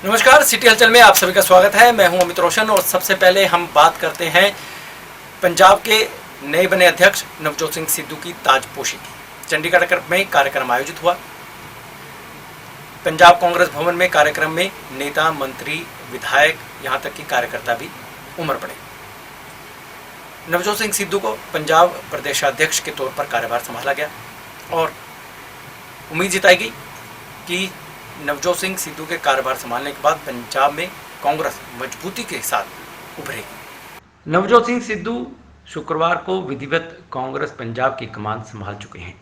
नमस्कार, सिटी हलचल में आप सभी का स्वागत है। मैं हूं अमित रोशन और सबसे पहले हम बात करते हैं पंजाब के नए बने अध्यक्ष नवजोत सिंह सिद्धू की ताजपोशी की। चंडीगढ़ में कार्यक्रम आयोजित हुआ। पंजाब कांग्रेस भवन में कार्यक्रम में नेता, मंत्री, विधायक, यहां तक कि कार्यकर्ता भी उमड़ पड़े। नवजोत सिंह सिद्धू को पंजाब प्रदेशाध्यक्ष के तौर पर कार्यभार संभाला गया और उम्मीद जताई गई कि नवजोत सिंह सिद्धू के कार्यभार संभालने के बाद पंजाब में कांग्रेस मजबूती के साथ उभरेगी। नवजोत सिंह सिद्धू शुक्रवार को विधिवत कांग्रेस पंजाब की कमान संभाल चुके हैं।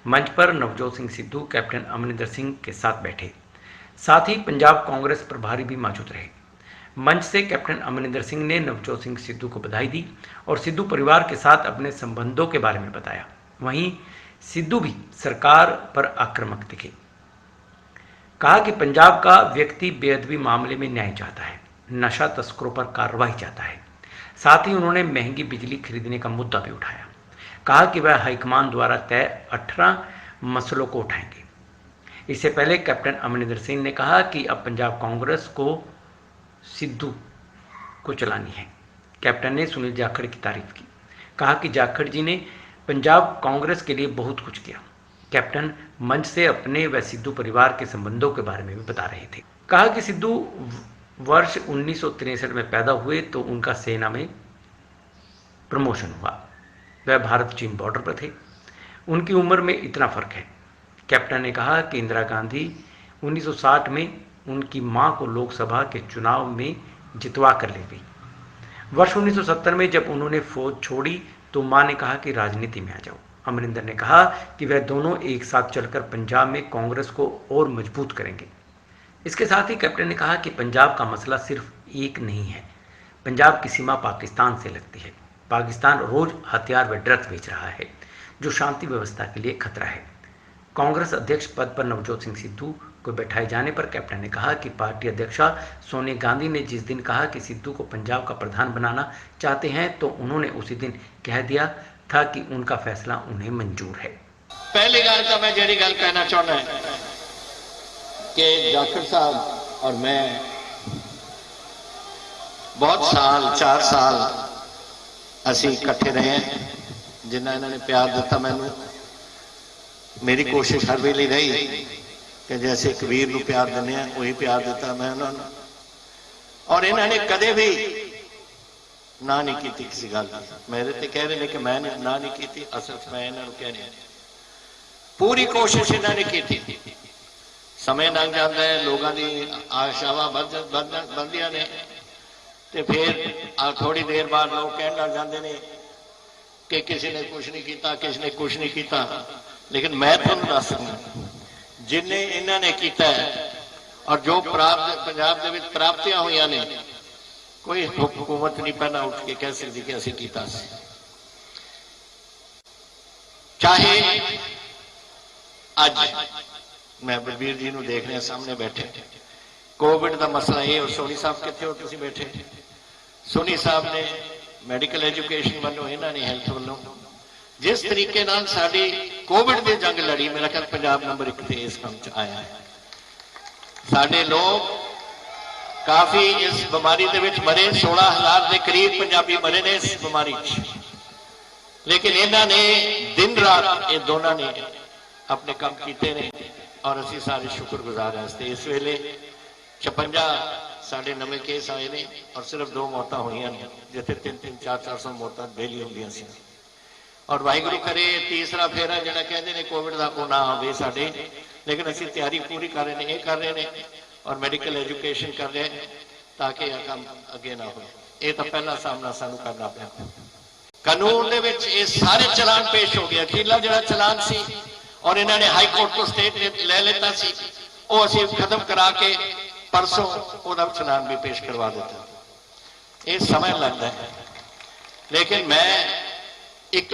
मंच पर नवजोत सिंह सिद्धू कैप्टन अमरिंदर सिंह के साथ बैठे, साथ ही पंजाब कांग्रेस प्रभारी भी मौजूद रहे। मंच से कैप्टन अमरिंदर सिंह ने नवजोत सिंह सिद्धू को बधाई दी और सिद्धू परिवार के साथ अपने संबंधों के बारे में बताया। वहीं सिद्धू भी सरकार पर आक्रामक दिखे। कहा कि पंजाब का व्यक्ति बेअदबी मामले में न्याय चाहता है, नशा तस्करों पर कार्रवाई चाहता है। साथ ही उन्होंने महंगी बिजली खरीदने का मुद्दा भी उठाया। कहा कि वह हाईकमान द्वारा तय 18 मसलों को उठाएंगे। इससे पहले कैप्टन अमरिंदर सिंह ने कहा कि अब पंजाब कांग्रेस को सिद्धू को चलानी है। कैप्टन ने सुनील जाखड़ की तारीफ की। कहा कि जाखड़ जी ने पंजाब कांग्रेस के लिए बहुत कुछ किया। कैप्टन मंच से अपने व सिद्धू परिवार के संबंधों के बारे में भी बता रहे थे। कहा कि सिद्धू वर्ष 1963 में पैदा हुए तो उनका सेना में प्रमोशन हुआ। वह भारत चीन बॉर्डर पर थे। उनकी उम्र में इतना फर्क है। कैप्टन ने कहा कि इंदिरा गांधी 1960 में उनकी मां को लोकसभा के चुनाव में जितवा कर ले गई। वर्ष 1970 में जब उन्होंने फौज छोड़ी तो मां ने कहा कि राजनीति में आ जाओ। अमरिंदर ने कहा कि वह दोनों एक साथ चलकर पंजाब में कांग्रेस को और मजबूत करेंगे। इसके साथ ही कैप्टन ने कहा कि पंजाब का मसला सिर्फ एक नहीं है। पंजाब की सीमा पाकिस्तान से लगती है। पाकिस्तान रोज हथियार व ड्रग्स बेच रहा है, जो शांति व्यवस्था के लिए खतरा है। कांग्रेस अध्यक्ष पद पर नवजोत सिंह सिद्धू को बैठाए जाने पर कैप्टन ने कहा कि पार्टी अध्यक्षा सोनिया गांधी ने जिस दिन कहा कि सिद्धू को पंजाब का प्रधान बनाना चाहते हैं तो उन्होंने उसी दिन कह दिया था कि उनका फैसला उन्हें मंजूर है। पहली गल तो मैं जी गल कहना चाहना है कि जाखड़ साहब और मैं बहुत साल 4 साल असी इकट्ठे रहे हैं। जिन्ना इन्होंने प्यार दिता मैनू, मेरी कोशिश हर वेले रही कि जैसे कबीर को प्यार दिने वही प्यार दिता मैं उन्होंने, और इन्होंने कदे भी ना नहीं की किसी गल। मेरे तो कह रहे हैं कि मैं ना नहीं की, असल मैं इन्होंने कह रहा पूरी कोशिश इन्होंने की। समय लंघ जाता है, लोगों की आशावां बढ़दियां ने, तो फिर थोड़ी देर बाद लोग कहने लग जाते हैं कि किसी ने कुछ नहीं किया, किसी ने कुछ नहीं किया। लेकिन मैं तुहानूं दस सकना जिन्हें इन्होंने किया है और जो प्राप्त पंजाब दे विच प्राप्तियां हुई ने, कोई हुकूमत नहीं पहला उठ के कह सकती कि असीं कीता सी। चाहे अज मैं बलबीर जी को देख रहा सामने बैठे, कोविड का मसला ये, और सोनी साहब कितने हो तुसीं बैठे। सोनी साहब ने मैडिकल एजुकेशन वालों, इन्होंने हैल्थ वालों जिस तरीके नाल साडी कोविड की जंग लड़ी, मेरा ख्याल पंजाब नंबर 1 ते इस काम च आया है। साडे लोग काफी इस बीमारी के विच मरे, 16,000 के करीब पंजाबी मरे ने इस बीमारी च। लेकिन इन्होंने दिन रात ये दोनों ने अपने काम किए ने और असी सारे शुक्रगुजार हैं। इस वेले 56 साढ़े नवे केस आए ने और सिर्फ 2 मौतां हुई हैं, जिथे 300 400 मौतां डेली होंदियां सी। और वाहिगुरू करे तीसरा फेरा जिहड़ा कहंदे ने कोविड का वो ना आवे साडे। लेकिन असी तैयारी पूरी कर रहे हैं, ये कर रहे हैं और मैडिकल एजुकेशन कर रहे हैं ताकि यह काम अगे ना हो। ये तो पहला सामना सानू करना पिया। कानून दे विच ये सारे चलान पेश हो गए। अखीरला जिहड़ा चलान सी और इन्होंने हाई कोर्ट को स्टेट ने ले लेता सी, वो असीं खत्म करा के परसों ओहदा चलान भी पेश करवा दिता। ये समय लगता है, लेकिन मैं एक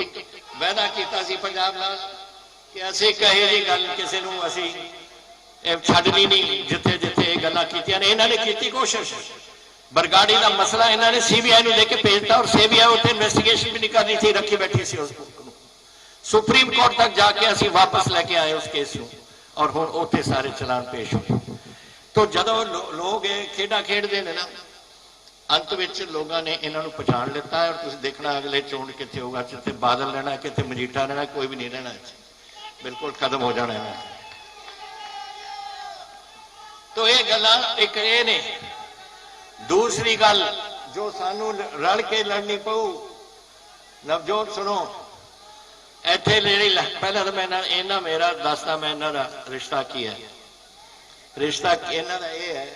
वादा किया सी पंजाब नाल कि असीं कहे जी गल किसी नूं असीं छड्डनी नहीं। जिथे जिथे गल्लां कीतियां ने इन्होंने की कोशिश। बरगाड़ी का मसला इन्होंने CBI नूं दे के भेजता और CBI उत्थे इन्वेस्टिगेशन भी नहीं करनी थी, रखी बैठी सी। उस सुप्रीम कोर्ट तक जाके असीं वापस लेके आए उस केस को और हुण उत्थे सारे चलान पेश हो। तो जदों लोग ये खेडा खेडते हैं ना, अंत विच लोगों ने इन्हों पछाण लिता है। और तुसीं देखना अगले चोण कित्थे होगा, जिथे बादल रहना, कित्थे मजीठा रहना, कोई भी नहीं रहना, बिल्कुल खत्म हो जाना है। तो ये गल्लां एक ये ने। दूसरी गल जो सानू रल के लड़नी पऊ, नवजोत सुनो, इत्थे पहला तो मैं इन्हां मेरा दसदा मैं इन्हां दा रिश्ता की है। रिश्ता इन्हां दा ये है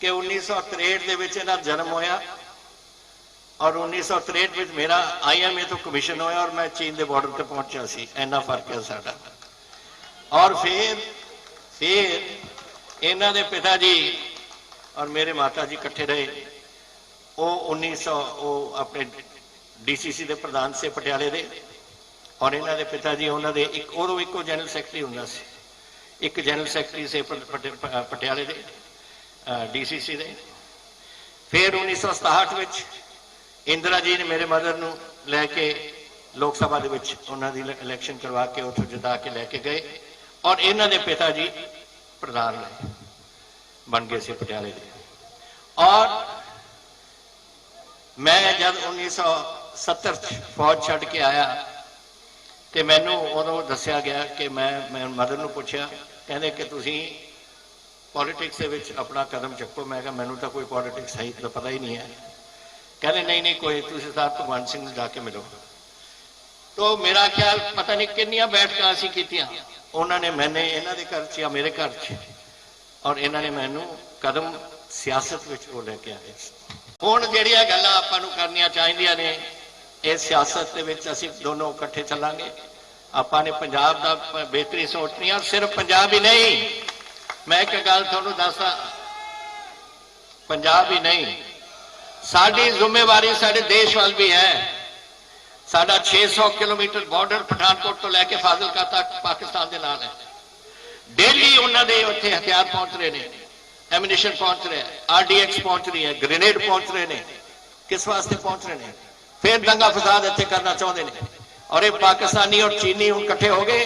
कि 1963 दे विच इन्हां दा जन्म होया और 1963 में मेरा IMA तो कमीशन होया और मैं चीन के बॉर्डर पर पहुंचा सी। इन्ना फर्क है साडा। और फिर इन्हां दे पिताजी और मेरे माता जी इकट्ठे रहे। वो 1900 अपने DCC के प्रधान से पटियाले दे, और इन्हां दे पिताजी उन्होंने एक उदों इको जनरल सैकटरी होंदा सी, एक जनरल सैकटरी से पटियाले दे DCC दे। फिर 1967 में इंदिरा जी ने मेरे मदर नूं लैके लोक सभा दे विच उन्हां दी इलैक्शन करवा के उत्थों जिता के लैके गए और इन्हां दे पिता जी प्रधान बन गए से पटियाले दे। और मैं जब 1970 फौज छड्ड के आया तो मैनू उदों दस्या गया कि मैं मदर नूं पुछया, कहंदे कि तुसीं पॉलिटिक्स दे विच अपना कदम चुको। मैं कहा मैनू तो कोई पॉलिटिक्स है तो पता ही नहीं है। कहते नहीं नहीं कोई, तुसीं साहब भगवंत सिंह जाके मिलो। तो मेरा ख्याल पता नहीं कितनियां बैठकां असीं कीतियां, उन्होंने मैंने इन्हां दे घर च या मेरे घर च, और इन्होंने मैनू कदम सियासत विच वो लेके आए। हुण जिहड़ियां गल्लां आपां नूं करनियां चाहीदियां ने, इस सियासत दे विच असीं दोनों इकट्ठे चलांगे। आपां ने पंजाब दा बेहतरी सोचनी है, सिर्फ पंजाब ही नहीं। मैं एक गल तुहानूं दसदा, पंजाब ही नहीं, साडी जिम्मेवारी साडे देश वाल भी है। साडा 600 किलोमीटर बॉर्डर पठानकोट तो लैके फाजिलका तक पाकिस्तान के नाल है। डेली उन्होंने उत्थे हथियार पहुंच रहे हैं, एमिनेशन पहुंच रहे हैं, RDX पहुंच रही है, ग्रेनेड पहुंच रहे हैं। किस वास्ते पहुंच रहे हैं? फिर दंगा फसाद इत्थे करना चाहते हैं। और ये पाकिस्तानी और चीनी हुण इकट्ठे हो गए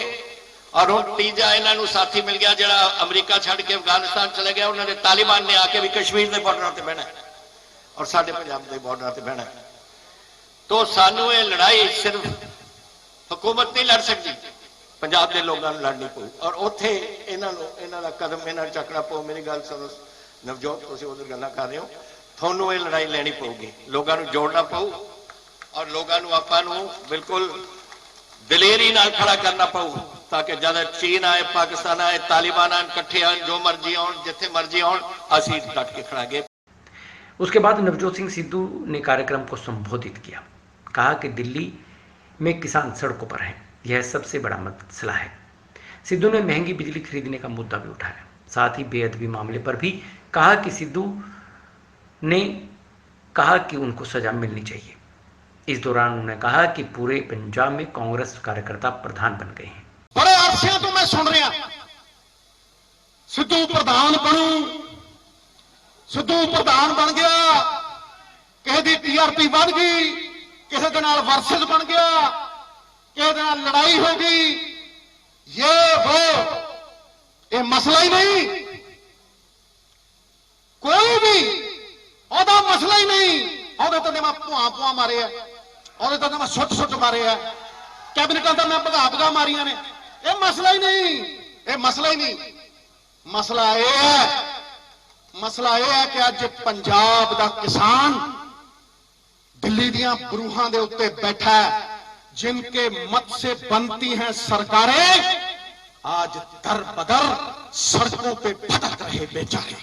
और हुण तीजा इन्हों साथी मिल गया जिहड़ा अमरीका छड्ड के अफगानिस्तान चले गया। उन्होंने तालिबान ने आके भी कश्मीर के बॉर्डर पर बहना है और साडे पंजाब के बॉर्डर पर बहना है। तो सानू ये लड़ाई सिर्फ हुकूमत नहीं लड़ सकती, पंजाब के लोगों लड़नी पऊ। और उत्थे इन्हां दा कदम इन्हां चकना पऊ। मेरी गल सुनो नवजोत, तुसीं उधर गल्लां कर रहे हो, तुहानूं ये लड़ाई लैनी पऊगी, लोगों को जोड़ना पऊ और लोगों को आपां नूं बिल्कुल दलेरी नाल खड़ा करना पऊ, ताकि जब चीन आए, पाकिस्तान आए, तालिबान आए, इकट्ठे आए, जो मर्जी आउण, जिथे मर्जी आउण, असीं डट के खड़ांगे। उसके बाद नवजोत सिंह सिद्धू ने कार्यक्रम को संबोधित किया। कहा कि दिल्ली में किसान सड़कों पर हैं, यह सबसे बड़ा मसला है। सिद्धू ने महंगी बिजली खरीदने का मुद्दा भी उठाया। साथ ही बेअदबी मामले पर भी कहा कि सिद्धू ने कहा कि उनको सजा मिलनी चाहिए। इस दौरान उन्होंने कहा कि पूरे पंजाब में कांग्रेस कार्यकर्ता प्रधान बन गए हैं। बड़े अरसे तो मैं सुन रहा सिद्धू प्रधान बनू, सिद्धू प्रधान बन गया, किसी की TRP बढ़ गई, किसी के नाल वर्सेस बन गया, किसी के नाल लड़ाई हो गई, ये वो, ये मसला ही नहीं। कोई भी ओदा मसला ही नहीं। ओदे तो मैं भुआ भुआ मारे है, ओदे तो मैं सुट मारे है, कैबिनेट तो मैं भगा भगा मारिया ने। ये मसला ही नहीं, ये मसला ही नहीं। मसला यह है कि अज पंजाब दा किसान दिल्ली दियां बरूहां दे उत्ते बैठा है, जिनके मत से बनती हैं सरकारें, आज दर बदर सड़कों पे भटक रहे बेचारे।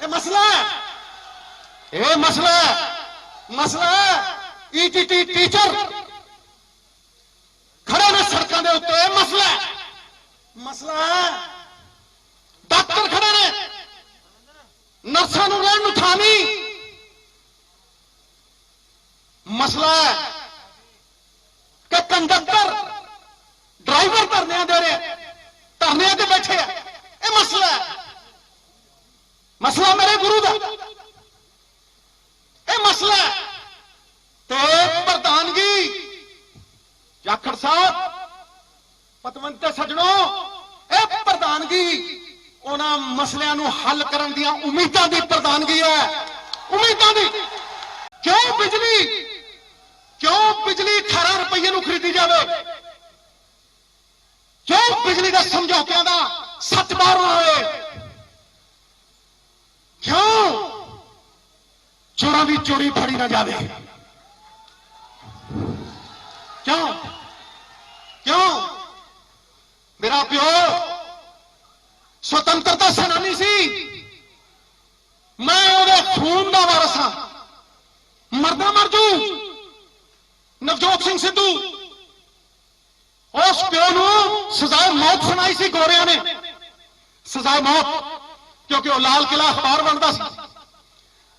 ये मसला है, ये मसला है। ETT टीचर खड़े ने सड़कों के उत्ते, ये मसला है। डॉक्टर खड़े ने, नर्सां नूं रहण नूं थां नहीं। मसला है कि कंडक्टर ड्राइवर धरने दे रहे, धरने ते बैठे हैं, ये मसला है। मसला मेरे गुरु दा, ये मसला है। ते प्रधानगी जाखड़ साहब, पतवंते सजणों, ये प्रधानगी ਉਹਨਾਂ ਮਸਲਿਆਂ ਨੂੰ ਹੱਲ ਕਰਨ ਦੀਆਂ ਉਮੀਦਾਂ ਦੀ ਪ੍ਰਧਾਨਗੀ ਹੈ। ਉਮੀਦਾਂ ਦੀ ਕਿਉਂ ਬਿਜਲੀ 18 ਰੁਪਏ ਨੂੰ ਖਰੀਦੀ ਜਾਵੇ? ਕਿਉਂ ਬਿਜਲੀ ਦੇ ਸਮਝੌਤਿਆਂ ਦਾ ਸੱਚ ਬਾਹਰ ਹੋਏ? ਕਿਉਂ ਚੋਰਾਂ ਦੀ ਚੋਰੀ ਫੜੀ ਨਾ ਜਾਵੇ? ਕਿਉਂ ਮੇਰਾ ਪਿਓ स्वतंत्रता सेनानी सी, मैं ਉਹਦੇ खून ਦਾ ਵਾਰਸ ਹਾਂ। मरदा मर जू नवजोत सिंह सिद्धू उस प्यो ਨੂੰ सजाए मौत सुनाई सी गोरियां ने, सजाए मौत, क्योंकि वो लाल किला अखबार बनता सी।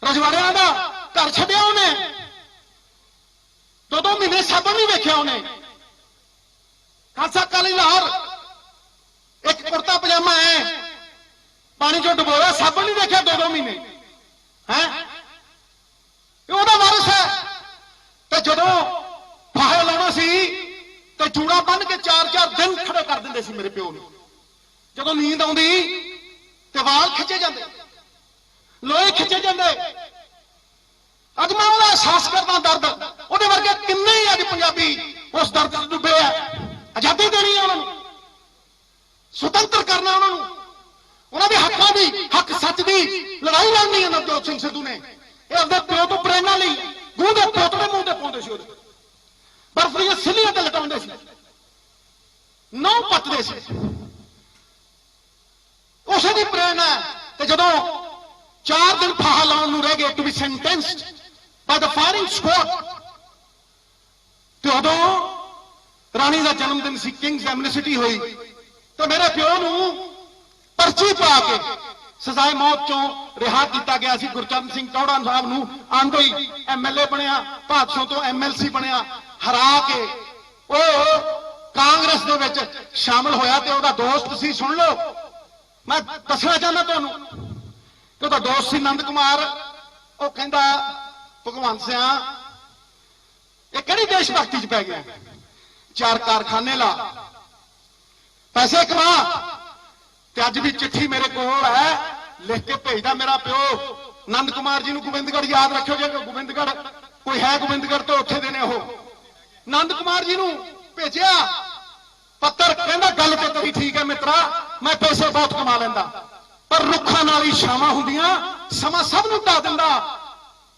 रजवाड़ियां ਦਾ घर ਛੱਡਿਆ ਉਹਨੇ, 2 ਮਹੀਨੇ ਸਾਬਣ ਨਹੀਂ ਵੇਖਿਆ ਉਹਨੇ। ਖਾਲਸਾ ਕਾਲੀ ਲਾਹੌਰ एक कुर्ता पजामा है, पानी चो डुबोया, साबन नहीं देखा 2 महीने है। वारिस है। तो जदों फाहे लाना सी तो जूड़ा बन के 4-4 दिन खड़े कर देंगे सी मेरे प्यो ने। जदों नींद आउंदी ते वाल खिंचे जाते, लोहे खिंचे जाते। अज मैं वो एहसास करना दर्द, वो वर्गे किन्ने ही अज पंजाबी उस दर्द डुबे है। आजादी देनी है उन्होंने, स्वतंत्र करना उन्होंने हकों की, हक सच की लड़ाई लड़नी है। नवजोत सिंह सिद्धू ने अपने प्यो तो प्रेरणा ली, गूं के पोतड़े मूंह पाते थे, बर्फ दी सिल्लियां ते लटाउंदे सी, नौ पटदे सी, उसे दी प्रेरणा है। जदों 4 दिन फाहा लाउण नूं रह गए to be sentenced by the firing squad, ते उदों राणी का जन्मदिन सी, किंग्स एमनेसिटी हुई, तो मेरे प्यो नूं पर्ची पा के सजाए मौत चों रिहा किया गया सी। गुरचरण सिंह टौड़ा साहब नूं आंदो ही MLA बनया, भादसों तो MLC बनया, हरा के वो कांग्रेस दे विच शामिल होया ते ओहदा दोस्त सी। सुन लो, मैं दसना चाहना तुहानूं कि ओहदा दोस्त सी नंद कुमार। वो कहंदा भगवंत सिंह ये किहड़ी देशभक्ति च पै गया, 4 कारखाने ला, पैसे कमा। ते अज भी चिट्ठी मेरे कोल है, लिख के भेजदा मेरा प्यो नंद कुमार जी नूं। गोबिंदगढ़ याद रखियो, जे गोबिंदगढ़ कोई है गोबिंदगढ़ तो उत्थे देने हो। नंद कुमार जी नूं भेजिया पत्तर, कहंदा गल ते तेरी ठीक है मित्रा, मैं पैसे बहुत कमा लैंदा, पर रुखां नाल ही छावां हुंदियां, समा सब नूं ढा दिंदा।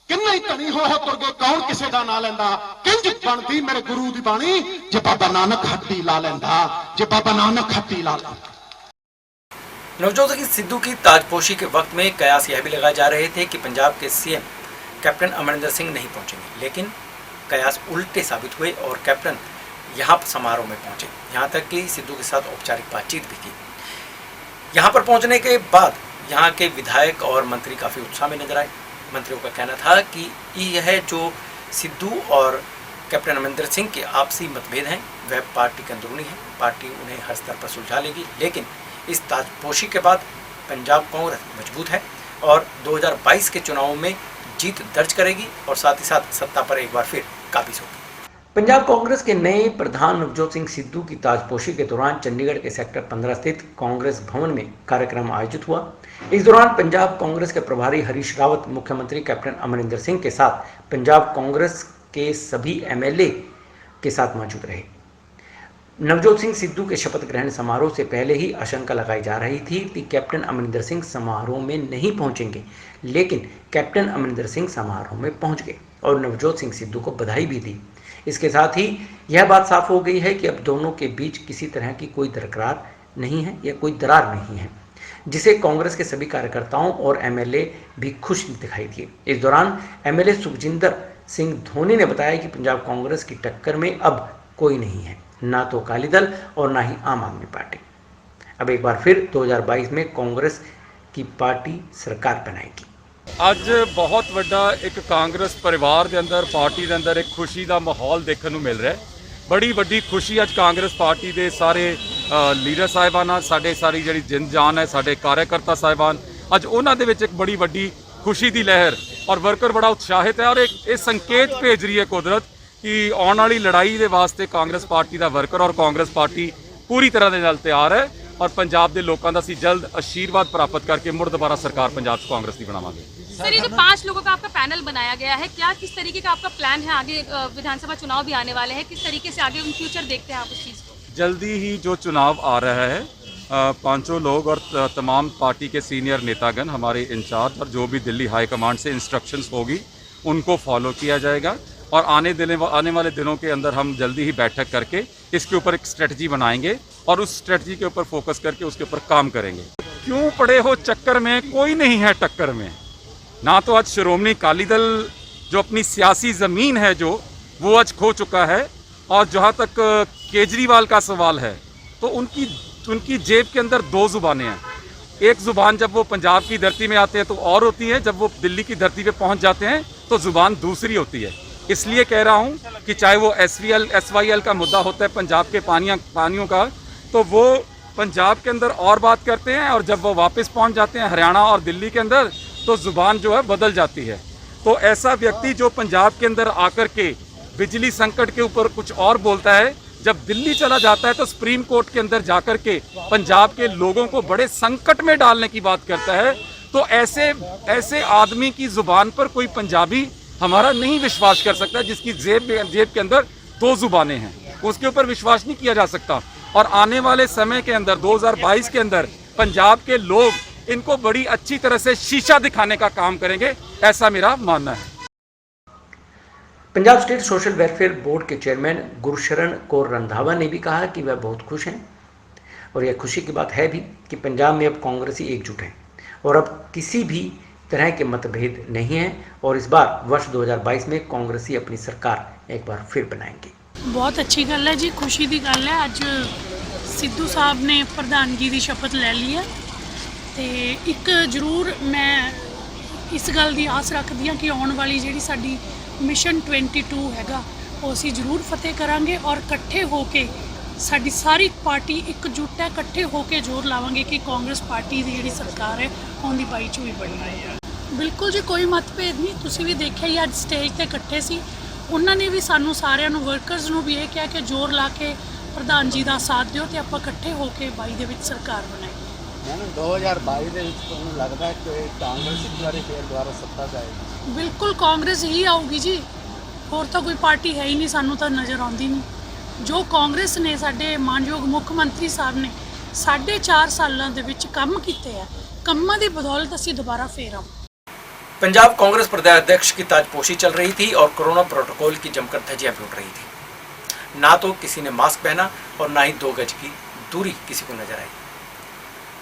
किन्ने ही धनी हो तुर गए, कौन किसे दा ना लैंदा। किंज बनदी मेरे गुरु दी बाणी, जे बाबा नानक हट्टी ला लैंदा, जे बाबा नानक हट्टी ला लैंदा। नवजोत सिंह सिद्धू की ताजपोशी के वक्त में कयास यह भी लगाए जा रहे थे कि पंजाब के CM कैप्टन अमरिंदर सिंह नहीं पहुंचेंगे, लेकिन कयास उल्टे साबित हुए और कैप्टन यहाँ समारोह में पहुंचे। यहाँ तक कि सिद्धू के साथ औपचारिक बातचीत भी की। यहाँ पर पहुंचने के बाद यहाँ के विधायक और मंत्री काफ़ी उत्साह में नजर आए। मंत्रियों का कहना था कि यह जो सिद्धू और कैप्टन अमरिंदर सिंह के आपसी मतभेद हैं वह पार्टी के अंदरूनी है, पार्टी उन्हें हर स्तर पर सुलझा लेगी। लेकिन इस ताजपोशी के बाद पंजाब कांग्रेस मजबूत है और 2022 के चुनावों में जीत दर्ज करेगी और साथ ही साथ सत्ता पर एक बार फिर काबिज होगी। पंजाब कांग्रेस के नए प्रधान नवजोत सिंह सिद्धू की ताजपोशी के दौरान चंडीगढ़ के सेक्टर 15 स्थित कांग्रेस भवन में कार्यक्रम आयोजित हुआ। इस दौरान पंजाब कांग्रेस के प्रभारी हरीश रावत, मुख्यमंत्री कैप्टन अमरिंदर सिंह के साथ पंजाब कांग्रेस के सभी MLA के साथ मौजूद रहे। नवजोत सिंह सिद्धू के शपथ ग्रहण समारोह से पहले ही आशंका लगाई जा रही थी कि कैप्टन अमरिंदर सिंह समारोह में नहीं पहुंचेंगे, लेकिन कैप्टन अमरिंदर सिंह समारोह में पहुंच गए और नवजोत सिंह सिद्धू को बधाई भी दी। इसके साथ ही यह बात साफ हो गई है कि अब दोनों के बीच किसी तरह की कोई दरकरार नहीं है या कोई दरार नहीं है, जिसे कांग्रेस के सभी कार्यकर्ताओं और MLA भी खुश दिखाई दिए। इस दौरान MLA सुखजिंदर सिंह धोनी ने बताया कि पंजाब कांग्रेस की टक्कर में अब कोई नहीं है, ना तो अकाली दल और ना ही आम आदमी पार्टी। अब एक बार फिर 2022 में कांग्रेस की पार्टी सरकार बनाएगी। ਅੱਜ ਬਹੁਤ ਵੱਡਾ ਇੱਕ ਕਾਂਗਰਸ ਪਰਿਵਾਰ ਦੇ ਅੰਦਰ, ਪਾਰਟੀ ਦੇ ਅੰਦਰ ਇੱਕ ਖੁਸ਼ੀ ਦਾ ਮਾਹੌਲ ਦੇਖਣ ਨੂੰ ਮਿਲ ਰਿਹਾ ਹੈ। ਬੜੀ ਵੱਡੀ ਖੁਸ਼ੀ ਅੱਜ ਕਾਂਗਰਸ ਪਾਰਟੀ ਦੇ ਸਾਰੇ ਲੀਡਰ ਸਾਹਿਬਾਨਾਂ, ਸਾਡੇ ਸਾਰੀ ਜਿਹੜੀ ਜਿੰਦ ਜਾਨ ਹੈ, ਸਾਡੇ ਕਾਰਜਕਰਤਾ ਸਾਹਿਬਾਨ, ਅੱਜ ਉਹਨਾਂ ਦੇ ਵਿੱਚ ਇੱਕ ਬੜੀ ਵੱਡੀ ਖੁਸ਼ੀ ਦੀ ਲਹਿਰ ਔਰ ਵਰਕਰ ਬੜਾ ਉਤਸ਼ਾਹਿਤ ਹੈ ਔਰ ਇਹ ਸੰਕੇਤ ਭੇਜ ਰਹੀ ਹੈ ਕੁਦਰਤ ਕਿ ਆਉਣ ਵਾਲੀ ਲੜਾਈ ਦੇ ਵਾਸਤੇ ਕਾਂਗਰਸ ਪਾਰਟੀ ਦਾ ਵਰਕਰ ਔਰ ਕਾਂਗਰਸ ਪਾਰਟੀ ਪੂਰੀ ਤਰ੍ਹਾਂ ਦੇ ਨਾਲ ਤਿਆਰ ਹੈ ਔਰ ਪੰਜਾਬ ਦੇ ਲੋਕਾਂ ਦਾ ਅਸੀਂ ਜਲਦ ਆਸ਼ੀਰਵਾਦ ਪ੍ਰਾਪਤ ਕਰਕੇ ਮੁੜ ਦੁਬਾਰਾ ਸਰਕਾਰ ਪੰਜਾਬ 'ਚ ਕਾਂਗਰਸ ਦੀ ਬਣਾਵਾਂਗੇ। सर, ये जो 5 लोगों का आपका पैनल बनाया गया है, क्या किस तरीके का आपका प्लान है? आगे विधानसभा चुनाव भी आने वाले हैं, किस तरीके से आगे फ्यूचर देखते हैं आप उस चीज़ को? जल्दी ही जो चुनाव आ रहा है, पांचों लोग और तमाम पार्टी के सीनियर नेतागण, हमारे इंचार्ज और जो भी दिल्ली हाईकमांड से इंस्ट्रक्शंस होगी उनको फॉलो किया जाएगा और आने वाले दिनों के अंदर हम जल्दी ही बैठक करके इसके ऊपर एक स्ट्रेटजी बनाएंगे और उस स्ट्रेटजी के ऊपर फोकस करके उसके ऊपर काम करेंगे। क्यों पड़े हो चक्कर में, कोई नहीं है टक्कर में। ना तो आज श्रोमणी अकाली दल जो अपनी सियासी ज़मीन है जो वो आज खो चुका है, और जहाँ तक केजरीवाल का सवाल है तो उनकी जेब के अंदर 2 ज़ुबानें हैं। एक ज़ुबान जब वो पंजाब की धरती में आते हैं तो और होती है, जब वो दिल्ली की धरती पे पहुँच जाते हैं तो ज़ुबान दूसरी होती है। इसलिए कह रहा हूँ कि चाहे वो SYL का मुद्दा होता है पंजाब के पानियों का, तो वो पंजाब के अंदर और बात करते हैं, और जब वो वापस पहुँच जाते हैं हरियाणा और दिल्ली के अंदर तो ज़ुबान जो है बदल जाती है। तो ऐसा व्यक्ति जो पंजाब के अंदर आकर के बिजली संकट के ऊपर कुछ और बोलता है, जब दिल्ली चला जाता है तो सुप्रीम कोर्ट के अंदर जाकर के पंजाब के लोगों को बड़े संकट में डालने की बात करता है। तो ऐसे आदमी की ज़ुबान पर कोई पंजाबी हमारा नहीं विश्वास कर सकता, जिसकी जेब के अंदर 2 ज़ुबानें हैं, उसके ऊपर विश्वास नहीं किया जा सकता। और आने वाले समय के अंदर 2022 के अंदर पंजाब के लोग इनको बड़ी अच्छी तरह से शीशा दिखाने का काम करेंगे, ऐसा मेरा मानना है। Punjab state social welfare board के चेयरमैन गुरशरण कौर रंधावा ने भी कहा कि वह बहुत खुश हैं, और यह खुशी की बात है भी कि पंजाब में अब कांग्रेसी एकजुट हैं और अब किसी भी तरह के मतभेद नहीं हैं, और इस बार वर्ष 2022 में कांग्रेसी अपनी सरकार एक बार फिर बनाएंगे। बहुत अच्छी गल है जी, खुशी की गल है। अज सिद्धू साहब ने प्रधानगी की शपथ ले ली है, तो एक जरूर मैं इस गल की आस रखती हाँ कि आने वाली जी साडी मिशन 22 हैगा वो असीं जरूर फतेह करांगे, और इकट्ठे होके साडी सारी पार्टी एकजुट है, इकट्ठे होके जोर लावांगे कि कांग्रेस पार्टी की जी सरकार है आउंदी 22 च भी बनी। बिल्कुल जी, कोई मतभेद नहीं। तुसीं भी देखिया ही अज स्टेज ते इकट्ठे सी, उन्होंने भी सानू सारिਆਂ ਨੂੰ वर्कर्स ਨੂੰ भी ये कहा कि जोर ला के प्रधान जी का साथ दिओ ते आपां इकट्ठे होके 22 ਦੇ ਵਿੱਚ सरकार बनाई। मैडम 2022 ਦੇ ਵਿੱਚ ਤੁਹਾਨੂੰ ਲੱਗਦਾ ਹੈ ਕਿ ਕਾਂਗਰਸ ਇੱਕ ਵਾਰੀ ਫੇਰ ਦੁਬਾਰਾ ਸੱਤਾ 'ਚ ਆਏਗੀ? बिल्कुल कांग्रेस ही आऊगी जी, होर तो कोई पार्टी है ही नहीं, सानू तो नज़र आती नहीं। जो कांग्रेस ने साडे मानयोग मुख मंत्री साहब ने 4.5 सालों के विच काम कीते हैं, कामां दी बदौलत असीं दोबारा फेर आऊँ। पंजाब कांग्रेस प्रदेश अध्यक्ष की ताजपोशी चल रही थी और कोरोना प्रोटोकॉल की जमकर धज्जियां भी उड़ रही थी। ना तो किसी ने मास्क पहना और ना ही 2 गज की दूरी किसी को नजर आई।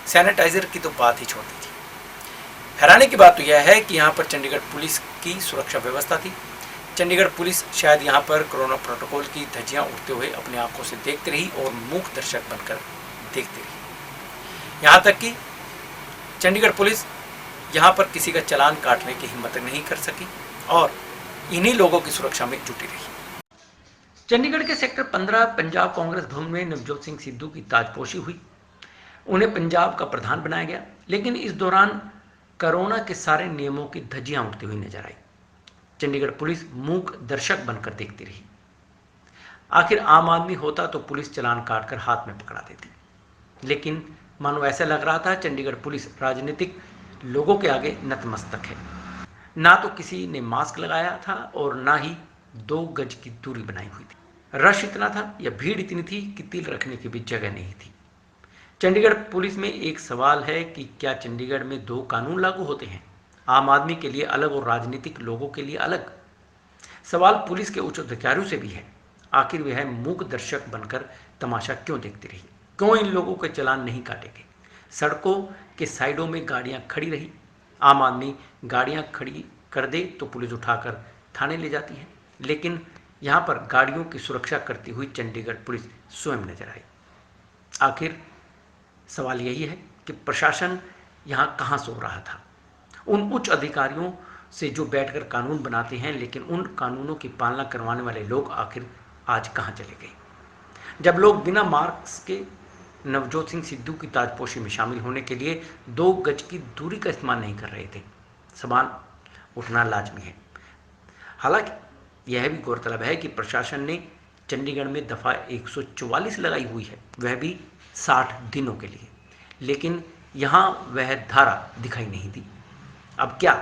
सैनिटाइजर की तो बात ही छोड़ दी थी। हैरानी की बात तो यह है कि यहाँ पर चंडीगढ़ पुलिस की सुरक्षा व्यवस्था थी। चंडीगढ़ पुलिस शायद यहाँ पर कोरोना प्रोटोकॉल की धज्जियां उड़ते हुए अपनी आंखों से देखती रही और मूक दर्शक बनकर देखती रही। यहाँ तक कि चंडीगढ़ पुलिस यहाँ पर किसी का चालान काटने की हिम्मत नहीं कर सकी और इन्हीं लोगों की सुरक्षा में जुटी रही। चंडीगढ़ के सेक्टर 15 पंजाब कांग्रेस भवन में नवजोत सिंह सिद्धू की ताजपोशी हुई। उन्हें पंजाब का प्रधान बनाया गया, लेकिन इस दौरान कोरोना के सारे नियमों की धज्जियां उड़ती हुई नजर आई। चंडीगढ़ पुलिस मूक दर्शक बनकर देखती रही। आखिर आम आदमी होता तो पुलिस चालान काटकर हाथ में पकड़ा देती, लेकिन मानो ऐसा लग रहा था चंडीगढ़ पुलिस राजनीतिक लोगों के आगे नतमस्तक है। ना तो किसी ने मास्क लगाया था और ना ही 2 गज की दूरी बनाई हुई थी। रश इतना था या भीड़ इतनी थी कि तिल रखने की भी जगह नहीं थी। चंडीगढ़ पुलिस में एक सवाल है कि क्या चंडीगढ़ में 2 कानून लागू होते हैं, आम आदमी के लिए अलग और राजनीतिक लोगों के लिए अलग? सवाल पुलिस के उच्च अधिकारियों से भी है। आखिर वह मूक दर्शक बनकर तमाशा क्यों देखती रही? क्यों इन लोगों के चालान नहीं काटे गए? सड़कों के साइडों में गाड़ियां खड़ी रही। आम आदमी गाड़ियां खड़ी कर दे तो पुलिस उठाकर थाने ले जाती है, लेकिन यहाँ पर गाड़ियों की सुरक्षा करती हुई चंडीगढ़ पुलिस स्वयं नजर आई। आखिर सवाल यही है कि प्रशासन यहाँ कहाँ सो रहा था? उन उच्च अधिकारियों से जो बैठकर कानून बनाते हैं, लेकिन उन कानूनों की पालना करवाने वाले लोग आखिर आज कहाँ चले गए? जब लोग बिना मास्क के नवजोत सिंह सिद्धू की ताजपोशी में शामिल होने के लिए 2 गज की दूरी का इस्तेमाल नहीं कर रहे थे, सवाल उठना लाजमी है। हालांकि यह भी गौरतलब है कि प्रशासन ने चंडीगढ़ में दफ़ा 144 लगाई हुई है, वह भी 60 दिनों के लिए। लेकिन यहाँ वह धारा दिखाई नहीं दी। अब क्या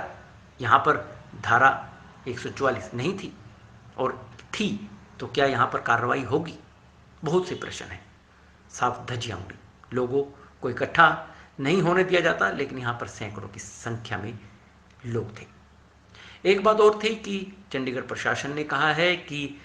यहाँ पर धारा 144 नहीं थी, और थी तो क्या यहाँ पर कार्रवाई होगी? बहुत से प्रश्न हैं। साफ धज्जियां उड़ी, लोगों को इकट्ठा नहीं होने दिया जाता, लेकिन यहाँ पर सैकड़ों की संख्या में लोग थे। एक बात और थी कि चंडीगढ़ प्रशासन ने कहा है कि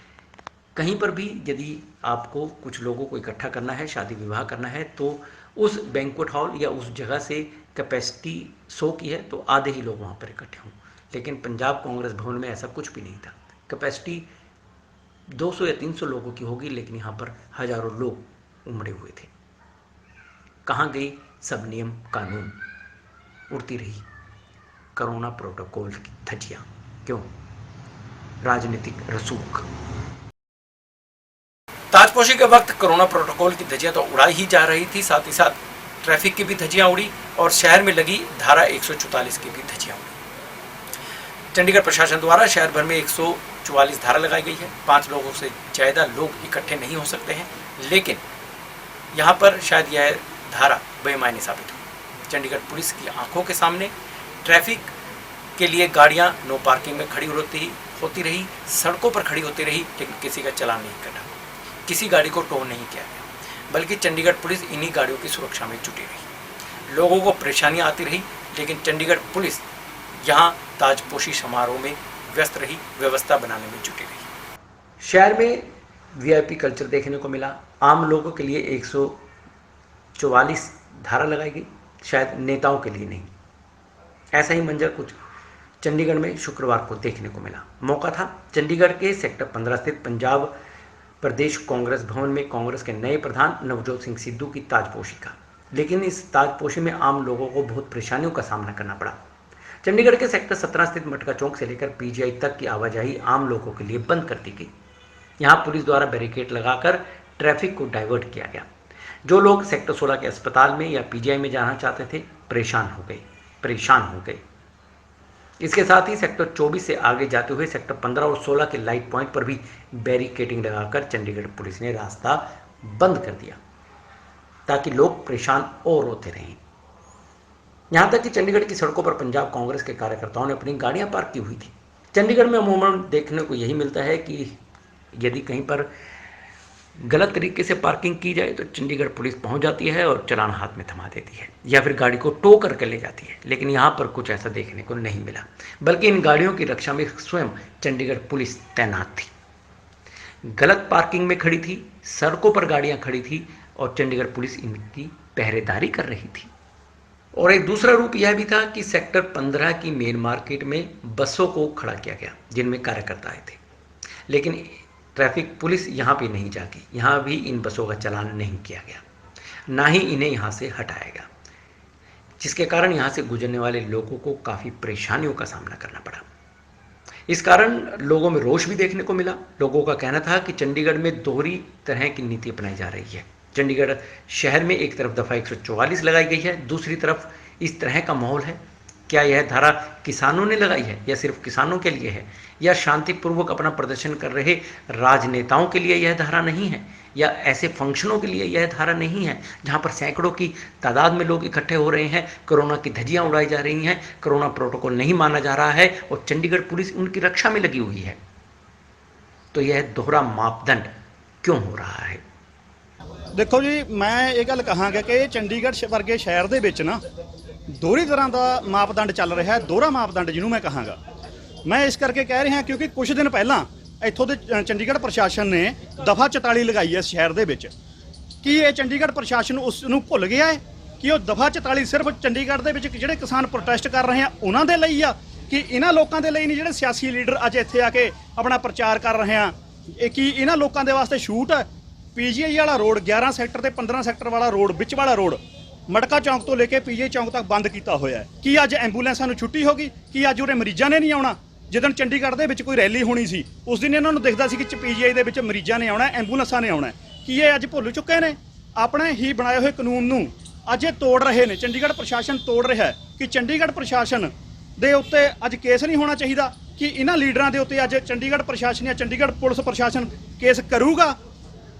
कहीं पर भी यदि आपको कुछ लोगों को इकट्ठा करना है, शादी विवाह करना है, तो उस बैंक्वेट हॉल या उस जगह से कैपेसिटी 100 की है तो आधे ही लोग वहाँ पर इकट्ठे हों। लेकिन पंजाब कांग्रेस भवन में ऐसा कुछ भी नहीं था। कैपेसिटी 200 या 300 लोगों की होगी, लेकिन यहाँ पर हजारों लोग उमड़े हुए थे। कहाँ गई सब नियम कानून? उड़ती रही कोरोना प्रोटोकॉल की धज्जियां। क्यों? राजनीतिक रसूख। ताजपोशी के वक्त कोरोना प्रोटोकॉल की धज्जियां तो उड़ाई ही जा रही थी, साथ ही साथ ट्रैफिक की भी धज्जियां उड़ी और शहर में लगी धारा 144 की भी धज्जियां उड़ी। चंडीगढ़ प्रशासन द्वारा शहर भर में 144 धारा लगाई गई है। 5 लोगों से ज़्यादा लोग इकट्ठे नहीं हो सकते हैं, लेकिन यहाँ पर शायद यह धारा बेमायने साबित हुई। चंडीगढ़ पुलिस की आंखों के सामने ट्रैफिक के लिए गाड़ियां नो पार्किंग में खड़ी होती रही, सड़कों पर खड़ी होती रही, लेकिन किसी का चालान नहीं कटा, किसी गाड़ी को टो नहीं किया गया, बल्कि चंडीगढ़ पुलिस इन्हीं गाड़ियों की सुरक्षा में जुटी रही। लोगों को परेशानियां आती रही, लेकिन चंडीगढ़ पुलिस यहाँ ताजपोशी समारोह में व्यस्त रही, व्यवस्था बनाने में जुटी रही। शहर में वीआईपी कल्चर देखने को मिला। आम लोगों के लिए 144 धारा लगाई गई, शायद नेताओं के लिए नहीं। ऐसा ही मंजर कुछ चंडीगढ़ में शुक्रवार को देखने को मिला। मौका था चंडीगढ़ के सेक्टर 15 स्थित पंजाब प्रदेश कांग्रेस भवन में कांग्रेस के नए प्रधान नवजोत सिंह सिद्धू की ताजपोशी का। लेकिन इस ताजपोशी में आम लोगों को बहुत परेशानियों का सामना करना पड़ा। चंडीगढ़ के सेक्टर 17 स्थित मटका चौक से लेकर पीजीआई तक की आवाजाही आम लोगों के लिए बंद कर दी गई। यहाँ पुलिस द्वारा बैरिकेड लगाकर ट्रैफिक को डाइवर्ट किया गया। जो लोग सेक्टर 16 के अस्पताल में या पीजीआई में जाना चाहते थे परेशान हो गए। इसके साथ ही सेक्टर 24 से आगे जाते हुए सेक्टर 15 और 16 के लाइट पॉइंट पर भी बैरिकेडिंग लगाकर चंडीगढ़ पुलिस ने रास्ता बंद कर दिया, ताकि लोग परेशान और होते रहें। यहां तक कि चंडीगढ़ की सड़कों पर पंजाब कांग्रेस के कार्यकर्ताओं ने अपनी गाड़ियां पार्क की हुई थी। चंडीगढ़ में अमूमन देखने को यही मिलता है कि यदि कहीं पर गलत तरीके से पार्किंग की जाए तो चंडीगढ़ पुलिस पहुंच जाती है और चालान हाथ में थमा देती है, या फिर गाड़ी को टो करके ले जाती है। लेकिन यहाँ पर कुछ ऐसा देखने को नहीं मिला, बल्कि इन गाड़ियों की रक्षा में स्वयं चंडीगढ़ पुलिस तैनात थी। गलत पार्किंग में खड़ी थी, सड़कों पर गाड़ियाँ खड़ी थी और चंडीगढ़ पुलिस इनकी पहरेदारी कर रही थी। और एक दूसरा रूप यह भी था कि सेक्टर 15 की मेन मार्केट में बसों को खड़ा किया गया जिनमें कार्यकर्ता आए थे, लेकिन ट्रैफिक पुलिस यहाँ पे नहीं जागी। यहाँ भी इन बसों का चालान नहीं किया गया, ना ही इन्हें यहाँ से हटाया गया, जिसके कारण यहाँ से गुजरने वाले लोगों को काफ़ी परेशानियों का सामना करना पड़ा। इस कारण लोगों में रोष भी देखने को मिला। लोगों का कहना था कि चंडीगढ़ में दोहरी तरह की नीति अपनाई जा रही है। चंडीगढ़ शहर में एक तरफ दफ़ा 144 लगाई गई है, दूसरी तरफ इस तरह का माहौल है। क्या यह धारा किसानों ने लगाई है या सिर्फ किसानों के लिए है, या शांतिपूर्वक अपना प्रदर्शन कर रहे राजनेताओं के लिए यह धारा नहीं है, या ऐसे फंक्शनों के लिए यह धारा नहीं है जहां पर सैकड़ों की तादाद में लोग इकट्ठे हो रहे हैं, कोरोना की धज्जियां उड़ाई जा रही हैं, कोरोना प्रोटोकॉल नहीं माना जा रहा है और चंडीगढ़ पुलिस उनकी रक्षा में लगी हुई है। तो यह दोहरा मापदंड क्यों हो रहा है? देखो जी, मैं ये गल कहांगा कि चंडीगढ़ वर्गे शहर दे विच ना दोहरी तरह का मापदंड चल रहा है, दोहरा मापदंड जिन्हों मैं कहांगा। मैं इस करके कह रहा क्योंकि कुछ दिन पहला इत्थों दे चंडीगढ़ प्रशासन ने दफा 44 लगाई है शहर दे विच। कि ये चंडीगढ़ प्रशासन उसनूं भुल गया है कि वो दफा 44 सिर्फ चंडीगढ़ दे विच जिहड़े किसान प्रोटेस्ट कर रहे हैं उन्हां दे लई आ, कि इन्हां लोकां दे लई नहीं जिहड़े सियासी लीडर अज इत्थे आके अपना प्रचार कर रहे हैं। कि इन्हां लोकां दे वास्ते छूट है। पीजीआई वाला रोड 11 सैक्टर ते 15 सैक्टर वाला रोड विच वाला रोड मटका चौक तो लेके पीजीआई चौक तक बंद किया होया है। कि अज एंबूलेंसां नूं छुट्टी हो गई, कि अज उरे मरीजां ने नहीं आउणा। जिदन चंडीगढ़ दे विच कोई रैली होनी सी उस दिन इन्हां नूं दिखदा सी कि पीजीआई दे विच मरीजां ने आउणा, एंबूलेंसां ने आउणा। कि ये अज भुल चुके ने अपने ही बनाए हुए कानून नूं, अज ये तोड़ रहे ने। चंडीगढ़ प्रशासन तोड़ रहा है कि चंडीगढ़ प्रशासन दे उत्ते अज केस नहीं होना चाहिए, कि इन्हां लीडरां दे उत्ते अज चंडीगढ़ प्रशासन या चंडीगढ़ पुलिस प्रशासन केस करूगा।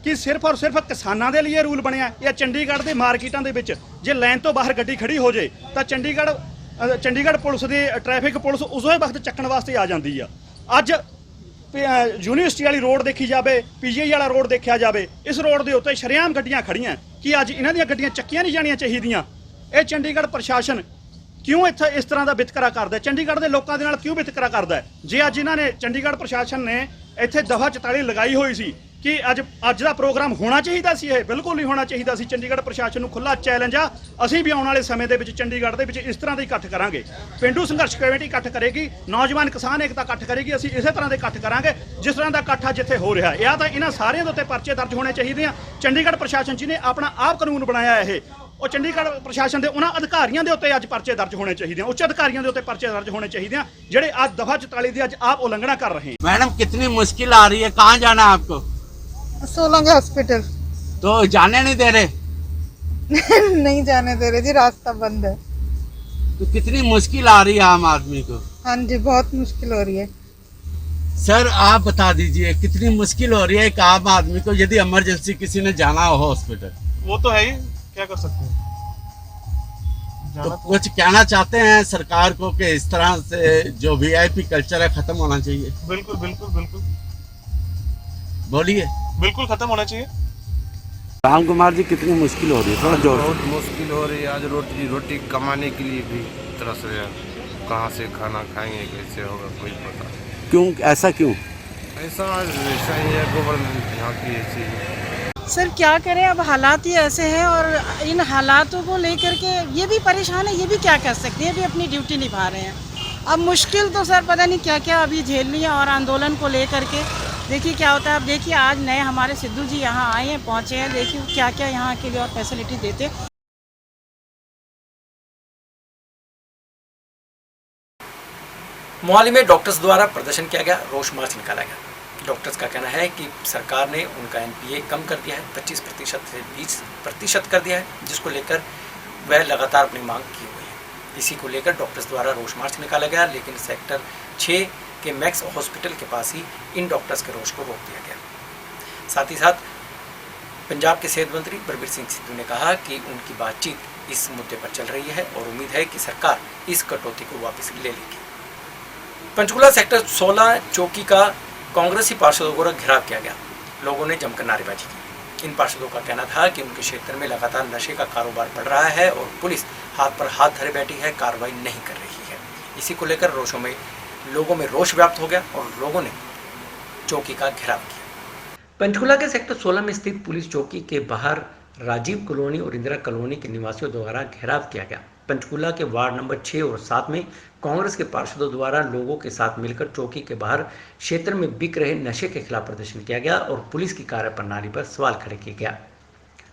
ਕਿ ਸਿਰਫ ਔਰ ਸਿਰਫ ਕਿਸਾਨਾਂ ਦੇ ਲਈ ਇਹ ਰੂਲ ਬਣਿਆ ਜਾਂ ਚੰਡੀਗੜ੍ਹ ਦੇ ਮਾਰਕੀਟਾਂ ਦੇ ਵਿੱਚ ਜੇ ਲਾਈਨ ਤੋਂ ਬਾਹਰ ਗੱਡੀ ਖੜੀ ਹੋ ਜੇ ਤਾਂ ਚੰਡੀਗੜ੍ਹ ਪੁਲਿਸ ਦੀ ਟ੍ਰੈਫਿਕ ਪੁਲਿਸ ਉਸੇ ਵਕਤ ਚੱਕਣ ਵਾਸਤੇ ਆ ਜਾਂਦੀ ਆ। ਅੱਜ ਯੂਨੀਵਰਸਿਟੀ ਵਾਲੀ ਰੋਡ ਦੇਖੀ ਜਾਵੇ, ਪੀਜੀਆਈ ਵਾਲਾ ਰੋਡ ਦੇਖਿਆ ਜਾਵੇ, ਇਸ ਰੋਡ ਦੇ ਉੱਤੇ ਸ਼ਰੇਆਮ ਗੱਡੀਆਂ ਖੜੀਆਂ ਕਿ ਅੱਜ ਇਹਨਾਂ ਦੀਆਂ ਗੱਡੀਆਂ ਚੱਕੀਆਂ ਨਹੀਂ ਜਾਣੀਆਂ ਚਾਹੀਦੀਆਂ। ਇਹ ਚੰਡੀਗੜ੍ਹ ਪ੍ਰਸ਼ਾਸਨ ਕਿਉਂ ਇੱਥੇ ਇਸ ਤਰ੍ਹਾਂ ਦਾ ਵਿਤਕਰਾ ਕਰਦਾ? ਚੰਡੀਗੜ੍ਹ ਦੇ ਲੋਕਾਂ ਦੇ ਨਾਲ ਕਿਉਂ ਵਿਤਕਰਾ ਕਰਦਾ? ਜੇ ਅੱਜ ਇਹਨਾਂ ਨੇ ਚੰਡੀਗੜ੍ਹ ਪ੍ਰਸ਼ਾਸਨ ਨੇ ਇੱਥੇ ਦਫਾ 44 ਲਗਾਈ ਹੋਈ ਸੀ ਕਿ ਅੱਜ ਦਾ ਪ੍ਰੋਗਰਾਮ ਹੋਣਾ ਚਾਹੀਦਾ ਸੀ, ਇਹ ਬਿਲਕੁਲ ਨਹੀਂ ਹੋਣਾ ਚਾਹੀਦਾ ਸੀ। ਚੰਡੀਗੜ੍ਹ ਪ੍ਰਸ਼ਾਸਨ ਨੂੰ ਖੁੱਲ੍ਹਾ ਚੈਲੰਜ ਆ, ਅਸੀਂ ਵੀ ਆਉਣ ਵਾਲੇ ਸਮੇਂ ਦੇ ਵਿੱਚ ਚੰਡੀਗੜ੍ਹ ਦੇ ਵਿੱਚ ਇਸ ਤਰ੍ਹਾਂ ਦੇ ਇਕੱਠ ਕਰਾਂਗੇ। ਪੇਂਡੂ ਸੰਘਰਸ਼ ਕਮੇਟੀ ਇਕੱਠ ਕਰੇਗੀ, ਨੌਜਵਾਨ ਕਿਸਾਨ ਏਕਤਾ ਇਕੱਠ ਕਰੇਗੀ, ਅਸੀਂ ਇਸੇ ਤਰ੍ਹਾਂ ਦੇ ਇਕੱਠ ਕਰਾਂਗੇ ਜਿਸ ਤਰ੍ਹਾਂ ਦਾ ਇਕੱਠ ਆ ਜਿੱਥੇ ਹੋ ਰਿਹਾ। ਇਹ ਤਾਂ ਇਹਨਾਂ ਸਾਰਿਆਂ ਦੇ ਉੱਤੇ ਪਰਚੇ ਦਰਜ ਹੋਣੇ ਚਾਹੀਦੇ ਆ। ਚੰਡੀਗੜ੍ਹ ਪ੍ਰਸ਼ਾਸਨ ਜਿਹਨੇ ਆਪਣਾ ਆਪ ਕਾਨੂੰਨ ਬਣਾਇਆ ਇਹ, ਉਹ ਚੰਡੀਗੜ੍ਹ ਪ੍ਰਸ਼ਾਸਨ ਦੇ ਉਹਨਾਂ ਅਧਿਕਾਰੀਆਂ ਦੇ ਉੱਤੇ ਅੱਜ ਪਰਚੇ ਦਰਜ ਹੋਣੇ ਚਾਹੀਦੇ ਆ, ਉੱਚ ਅਧਿਕਾਰੀਆਂ ਦੇ ਉੱਤੇ ਪਰਚੇ ਦਰਜ ਹੋਣੇ ਚਾਹੀਦੇ ਆ ਜਿਹੜੇ ਅੱਜ ਦਫਾ 44 ਦੀ ਅੱਜ ਆਪ ਉਲੰਘਣਾ ਕਰ ਰਹੇ। मैडम कितनी मुश्किल आ रही है, कहाँ जाना है आपको? सोलंग हॉस्पिटल। तो जाने नहीं दे रहे? नहीं जाने दे रहे जी, रास्ता बंद है। तो कितनी मुश्किल आ रही है आम आदमी को? हाँ जी, बहुत मुश्किल हो रही है। सर आप बता दीजिए कितनी मुश्किल हो रही है एक आम आदमी को यदि इमरजेंसी किसी ने जाना हो हॉस्पिटल? वो तो है ही, क्या कर सकते हैं। तो कुछ कहना चाहते हैं सरकार को कि इस तरह से जो वीआईपी कल्चर है खत्म होना चाहिए? बिल्कुल बिल्कुल बिल्कुल बोलिए। बिल्कुल खत्म होना चाहिए। राम कुमार जी कितनी मुश्किल हो रही है? थोड़ा जोर से। बहुत मुश्किल हो रही है। आज रोटी कमाने के लिए भी तरस रहे हैं। कहाँ से खाना खाएंगे, कैसे होगा कोई पता नहीं। क्यों ऐसा क्यों? ऐसा ही है, गवर्नमेंट यहाँ की ऐसी है। सर क्या करें, अब हालात ही ऐसे हैं और इन हालातों को लेकर के ये भी परेशान है, ये भी क्या कर सकते हैं, ये भी अपनी ड्यूटी निभा रहे हैं। अब मुश्किल तो सर पता नहीं क्या क्या अभी झेलनी है। और आंदोलन को लेकर के देखिए क्या होता है। अब देखिए आज नए हमारे सिद्धू जी यहाँ आए हैं, पहुँचे हैं, देखिए क्या क्या यहाँ के लिए और फैसिलिटी देते हैं। मोहाली में डॉक्टर्स द्वारा प्रदर्शन किया गया, रोष मार्च निकाला गया। डॉक्टर्स का कहना है कि सरकार ने उनका एनपीए कम कर दिया है, 25% से 20% कर दिया है, जिसको लेकर वह लगातार अपनी मांग की हुई है। इसी को लेकर डॉक्टर्स द्वारा रोष मार्च निकाला गया, लेकिन सेक्टर 6 के मैक्स हॉस्पिटल के पास ही इन डॉक्टर्स के रोष को रोक दिया गया। साथ ही साथ पंजाब के सेहत मंत्री बलबीर सिंह सिद्धू ने कहा कि उनकी बातचीत इस मुद्दे पर चल रही है और उम्मीद है कि सरकार इस कटौती को वापस ले लेगी। पंचकूला सेक्टर 16 चौकी का कांग्रेसी पार्षदों द्वारा घेराव किया गया। लोगों ने जमकर नारेबाजी की। इन पार्षदों का कहना था कि उनके क्षेत्र में लगातार नशे का कारोबार बढ़ रहा है और पुलिस हाथ पर हाथ धरे बैठी है, कार्रवाई नहीं कर रही है। इसी को लेकर लोगों में रोष व्याप्त हो गया और लोगों ने चौकी का घेराव किया। पंचकूला के सेक्टर 16 में स्थित पुलिस चौकी के बाहर राजीव कॉलोनी और इंदिरा कॉलोनी के निवासियों द्वारा घेराव किया गया। पंचकूला के वार्ड नंबर 6 और 7 में कांग्रेस के पार्षदों द्वारा लोगों के साथ मिलकर चौकी के बाहर क्षेत्र में बिक रहे नशे के खिलाफ प्रदर्शन किया गया और पुलिस की कार्यप्रणाली पर सवाल खड़े किया गया।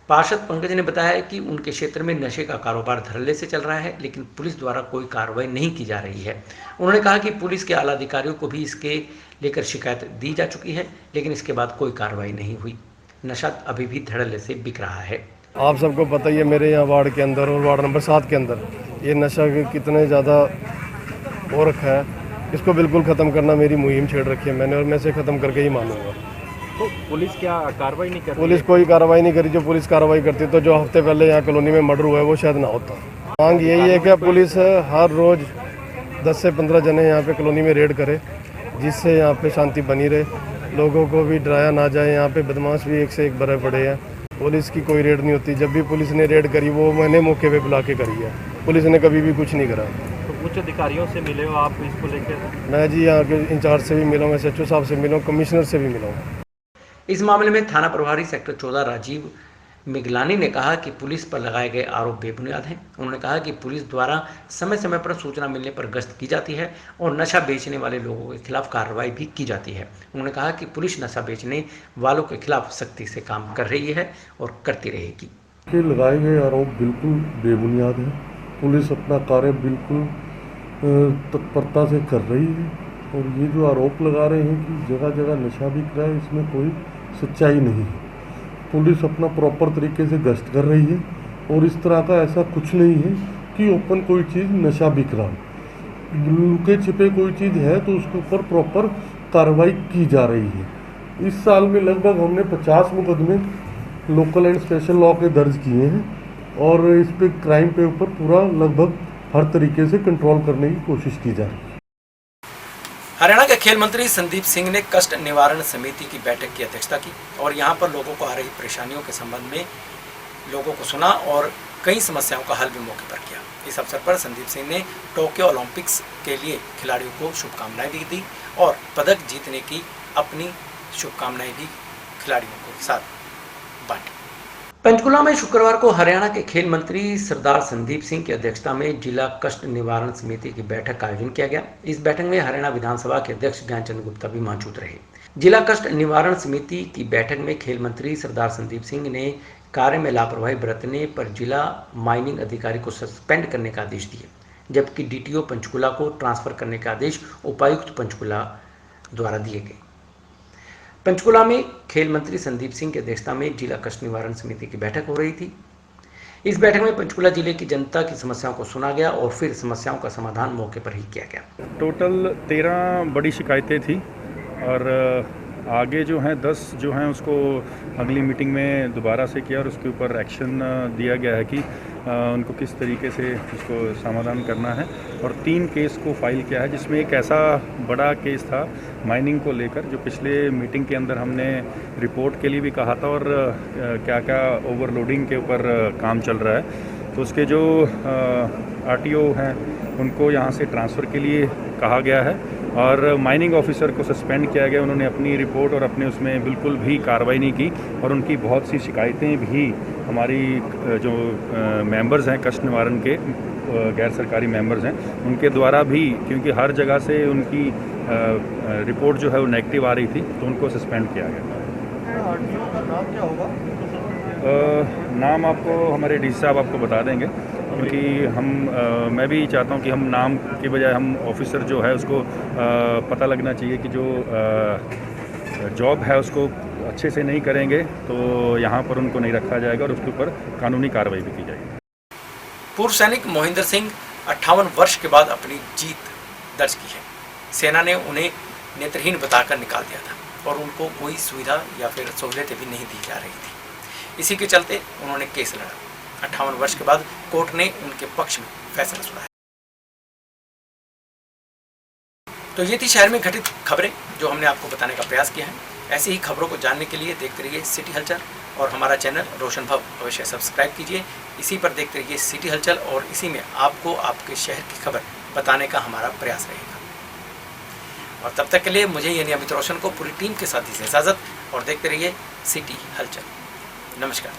पार्षद पंकज ने बताया कि उनके क्षेत्र में नशे का कारोबार धड़ल्ले से चल रहा है, लेकिन पुलिस द्वारा कोई कार्रवाई नहीं की जा रही है। उन्होंने कहा कि पुलिस के आला अधिकारियों को भी इसके लेकर शिकायत दी जा चुकी है, लेकिन इसके बाद कोई कार्रवाई नहीं हुई। नशा अभी भी धड़ल्ले से बिक रहा है। आप सबको पता ही है, मेरे यहाँ वार्ड के अंदर और वार्ड नंबर 7 के अंदर ये नशा कितने ज़्यादा हो रखा है। इसको बिल्कुल ख़त्म करना मेरी मुहिम छेड़ रखी है मैंने, और मैं इसे ख़त्म करके ही मानूंगा। तो पुलिस क्या कार्रवाई नहीं कर रही? पुलिस कोई कार्रवाई नहीं करी। जो पुलिस कार्रवाई करती तो जो हफ्ते पहले यहाँ कॉलोनी में मर्डर हुआ है वो शायद ना होता। मांग यही है कि पुलिस हर रोज़ 10 से 15 जने यहाँ पे कॉलोनी में रेड करे, जिससे यहाँ पे शांति बनी रहे, लोगों को भी डराया ना जाए। यहाँ पे बदमाश भी एक से एक भरे पड़े हैं। पुलिस की कोई रेड नहीं होती। जब भी पुलिस ने रेड करी वो मैंने मौके पे बुला के करी है। पुलिस ने कभी भी कुछ नहीं करा। तो उच्च अधिकारियों से मिले हो आप इसको लेकर? मैं जी यहाँ के इंचार्ज से भी मिला हूँ, SHO साहब से मिला हूँ, कमिश्नर से भी मिला हूँ। इस मामले में थाना प्रभारी सेक्टर 14 राजीव मिगलानी ने कहा कि पुलिस पर लगाए गए आरोप बेबुनियाद हैं। उन्होंने कहा कि पुलिस द्वारा समय समय पर सूचना मिलने पर गश्त की जाती है और नशा बेचने वाले लोगों के खिलाफ कार्रवाई भी की जाती है। उन्होंने कहा कि पुलिस नशा बेचने वालों के खिलाफ सख्ती से काम कर रही है और करती रहेगी। लगाए गए आरोप बिल्कुल बेबुनियाद है। पुलिस अपना कार्य बिल्कुल तत्परता से कर रही है, और ये जो आरोप लगा रहे हैं कि जगह जगह नशा बिक रहा है, इसमें कोई सच्चाई नहीं है। पुलिस अपना प्रॉपर तरीके से गश्त कर रही है और इस तरह का ऐसा कुछ नहीं है कि ओपन कोई चीज़ नशा बिक रहा है। लुके छिपे कोई चीज़ है तो उसके ऊपर प्रॉपर कार्रवाई की जा रही है। इस साल में लगभग हमने 50 मुकदमे लोकल एंड स्पेशल लॉ के दर्ज किए हैं और इस पे क्राइम पे ऊपर पूरा लगभग हर तरीके से कंट्रोल करने की कोशिश की जा रही है। हरियाणा के खेल मंत्री संदीप सिंह ने कष्ट निवारण समिति की बैठक की अध्यक्षता की और यहां पर लोगों को आ रही परेशानियों के संबंध में लोगों को सुना और कई समस्याओं का हल भी मौके पर किया। इस अवसर पर संदीप सिंह ने टोक्यो ओलंपिक्स के लिए खिलाड़ियों को शुभकामनाएं भी दी और पदक जीतने की अपनी शुभकामनाएं भी खिलाड़ियों के साथ बांटी। पंचकुला में शुक्रवार को हरियाणा के खेल मंत्री सरदार संदीप सिंह की अध्यक्षता में जिला कष्ट निवारण समिति की बैठक का आयोजन किया गया। इस बैठक में हरियाणा विधानसभा के अध्यक्ष ज्ञानचंद गुप्ता भी मौजूद रहे। जिला कष्ट निवारण समिति की बैठक में खेल मंत्री सरदार संदीप सिंह ने कार्य में लापरवाही बरतने पर जिला माइनिंग अधिकारी को सस्पेंड करने का आदेश दिए, जबकि डीटीओ पंचकुला को ट्रांसफर करने का आदेश उपायुक्त पंचकुला द्वारा दिए गए। पंचकुला में खेल मंत्री संदीप सिंह की अध्यक्षता में जिला कष्ट निवारण समिति की बैठक हो रही थी। इस बैठक में पंचकुला जिले की जनता की समस्याओं को सुना गया और फिर समस्याओं का समाधान मौके पर ही किया गया। टोटल 13 बड़ी शिकायतें थी और आगे जो हैं 10 जो हैं उसको अगली मीटिंग में दोबारा से किया और उसके ऊपर एक्शन दिया गया है कि उनको किस तरीके से उसको समाधान करना है और 3 केस को फाइल किया है, जिसमें एक ऐसा बड़ा केस था माइनिंग को लेकर जो पिछले मीटिंग के अंदर हमने रिपोर्ट के लिए भी कहा था और क्या क्या ओवरलोडिंग के ऊपर काम चल रहा है। तो उसके जो आरटीओ हैं उनको यहाँ से ट्रांसफ़र के लिए कहा गया है और माइनिंग ऑफिसर को सस्पेंड किया गया। उन्होंने अपनी रिपोर्ट और अपने उसमें बिल्कुल भी कार्रवाई नहीं की और उनकी बहुत सी शिकायतें भी हमारी जो मेंबर्स हैं कष्ट निवारण के गैर सरकारी मेंबर्स हैं उनके द्वारा भी, क्योंकि हर जगह से उनकी रिपोर्ट जो है वो नेगेटिव आ रही थी, तो उनको सस्पेंड किया गया। आरटीओ का नाम क्या होगा? नाम आपको हमारे डीसी साहब आपको बता देंगे, क्योंकि मैं भी चाहता हूं कि हम नाम के बजाय हम ऑफिसर जो है उसको पता लगना चाहिए कि जो जॉब है उसको अच्छे से नहीं करेंगे तो यहाँ पर उनको नहीं रखा जाएगा और उसके ऊपर कानूनी कार्रवाई भी की जाएगी। पूर्व सैनिक मोहिंदर सिंह 58 वर्ष के बाद अपनी जीत दर्ज की है। सेना ने उन्हें नेत्रहीन बताकर निकाल दिया था और उनको कोई सुविधा या फिर सहूलियतें भी नहीं दी जा रही थी। इसी के चलते उन्होंने केस लड़ा। 58 वर्ष के बाद कोर्ट ने उनके पक्ष में फैसला सुनाया। तो ये थी शहर में घटित खबरें जो हमने आपको बताने का प्रयास किया है। ऐसी ही खबरों को जानने के लिए देखते रहिए सिटी हलचल और हमारा चैनल रोशन भव अवश्य सब्सक्राइब कीजिए। इसी पर देखते रहिए सिटी हलचल और इसी में आपको आपके शहर की खबर बताने का हमारा प्रयास रहेगा। और तब तक के लिए मुझे यानी अमित रोशन को पूरी टीम के साथ दीजिए इजाजत और देखते रहिए सिटी हलचल। नमस्कार।